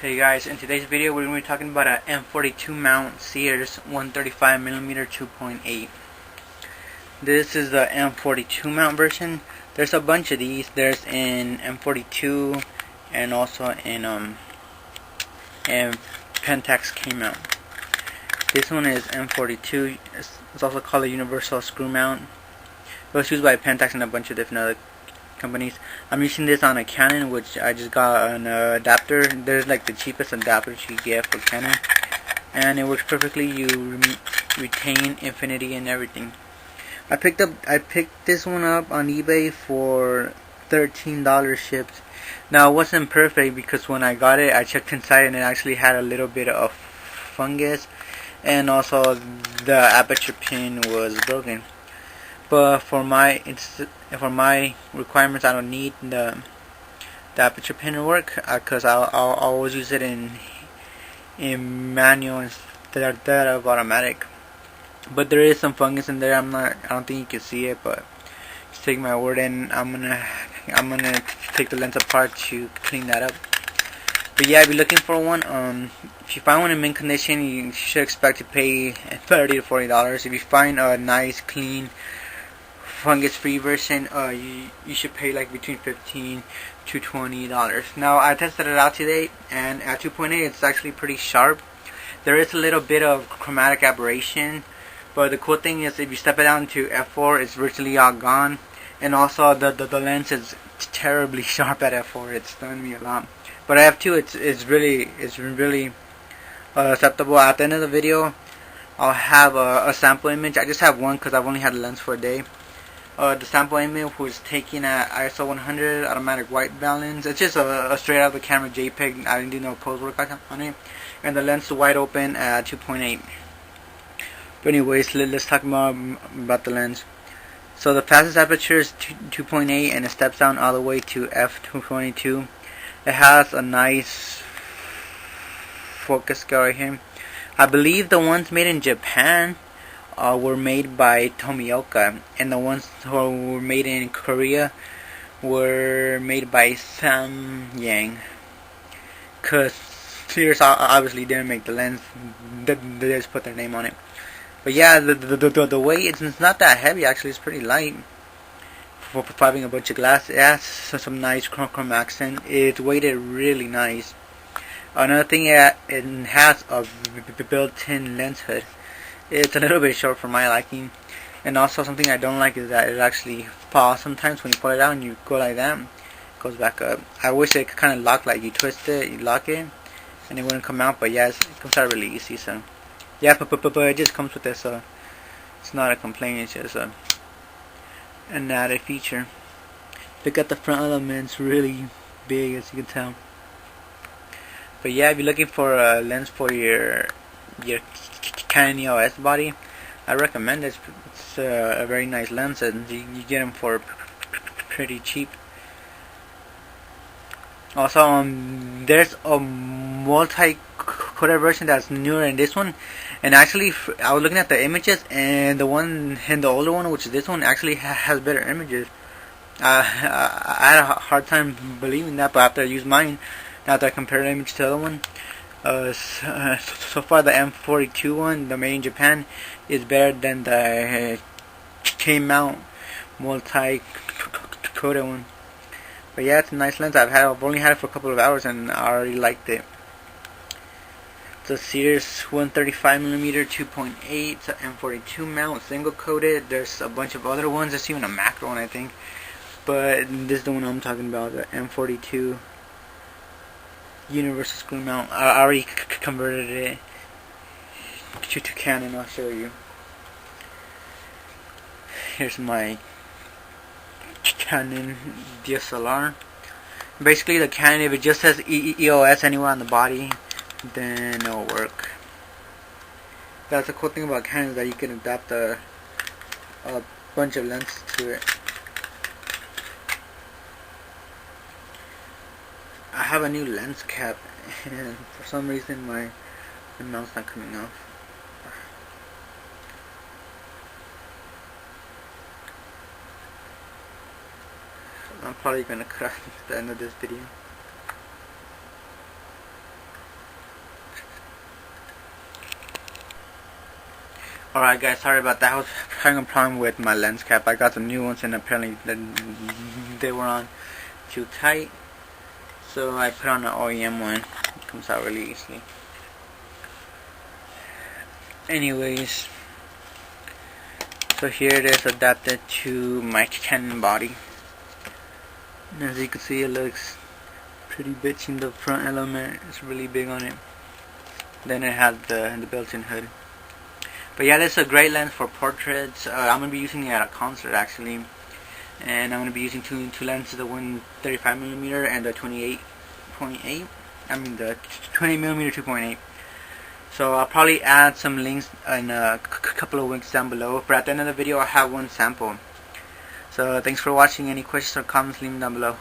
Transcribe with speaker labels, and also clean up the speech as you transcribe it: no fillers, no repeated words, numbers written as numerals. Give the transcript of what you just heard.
Speaker 1: Hey guys, in today's video we're going to be talking about a M42 mount Sears 135mm 2.8. This is the M42 mount version. There's a bunch of these. There's in M42 and also in Pentax K mount. This one is M42. It's also called a universal screw mount. It was used by Pentax and a bunch of different other companies. I'm using this on a Canon, which I just got an adapter. There's like the cheapest adapter you get for Canon, and it works perfectly. You retain infinity and everything. I picked this one up on eBay for $13 shipped. Now it wasn't perfect because when I got it, I checked inside and it actually had a little bit of fungus, and also the aperture pin was broken. But for my requirements, I don't need the aperture pin to work because I'll always use it in manual instead of automatic. But there is some fungus in there. I don't think you can see it, but just take my word, and I'm gonna take the lens apart to clean that up. But yeah, if you're looking for one, if you find one in mint condition, you should expect to pay $30 to $40. If you find a nice, clean, fungus-free version, you should pay like between $15 to $20. Now I tested it out today, and at 2.8 it's actually pretty sharp. There is a little bit of chromatic aberration, but the cool thing is if you step it down to F4, it's virtually all gone. And also the lens is terribly sharp at F4. It's stunned me a lot. But at F2 it's really acceptable. At the end of the video, I'll have a sample image. I just have one because I've only had the lens for a day. The sample image was taken at ISO 100 automatic white balance. It's just a straight out of the camera JPEG. I didn't do no post work on it. And the lens is wide open at 2.8. But anyways, let's talk more about the lens. So the fastest aperture is 2.8, and it steps down all the way to F2.2. It has a nice focus scale right here. I believe the ones made in Japan were made by Tomioka, and the ones who were made in Korea were made by Samyang. Cause Sears obviously didn't make the lens; they just put their name on it. But yeah, the weight it's not that heavy. Actually, it's pretty light for having a bunch of glass. It has some nice chrome accent. It's weighted really nice. Another thing, it has a built-in lens hood. It's a little bit short for my liking, and also something I don't like is that it actually falls sometimes when you pull it out and you go like that. It goes back up. I wish it could kind of lock, like you twist it, you lock it, and it wouldn't come out. But yeah, it comes out really easy. So yeah, but it just comes with this. So it's not a complaint. It's just an added feature. Look at the front elements, really big, as you can tell. But yeah, if you're looking for a lens for your Canon EOS body, I recommend it. It's a very nice lens, and you get them for pretty cheap. Also, there's a multi-coated version that's newer than this one, and actually, I was looking at the images, and the one and the older one, which is this one, actually has better images. I had a hard time believing that, but after I used mine, after I compared the image to the other one, so far the M42 one, the made in Japan, is better than the K mount multi-coated one. But yeah, it's a nice lens. I've only had it for a couple of hours and I already liked it. It's a Sears 135mm 2.8. It's an M42 mount, single coated. There's a bunch of other ones. There's even a macro one, I think. But this is the one I'm talking about, the M42 universal screw mount. I already converted it to Canon. I'll show you. Here's my Canon DSLR. Basically, the Canon, if it just says EOS anywhere on the body, then it'll work. That's the cool thing about Canon, is that you can adapt a bunch of lenses to it. I have a new lens cap, and for some reason my mount's not coming off. I'm probably gonna cut at the end of this video. Alright guys, sorry about that. I was having a problem with my lens cap. I got some new ones and apparently they were on too tight. So I put on an OEM one. It comes out really easily. Anyways, so here it is adapted to my Canon body. And as you can see, it looks pretty bitchy. The front element is really big on it. Then it has the built-in hood. But yeah, this is a great lens for portraits. I'm going to be using it at a concert actually. And I'm going to be using two lenses, the one 35mm and the 28.8. I mean the 20mm 2.8. So I'll probably add some links in a couple of links down below. But at the end of the video I'll have one sample. So thanks for watching. Any questions or comments, leave them down below.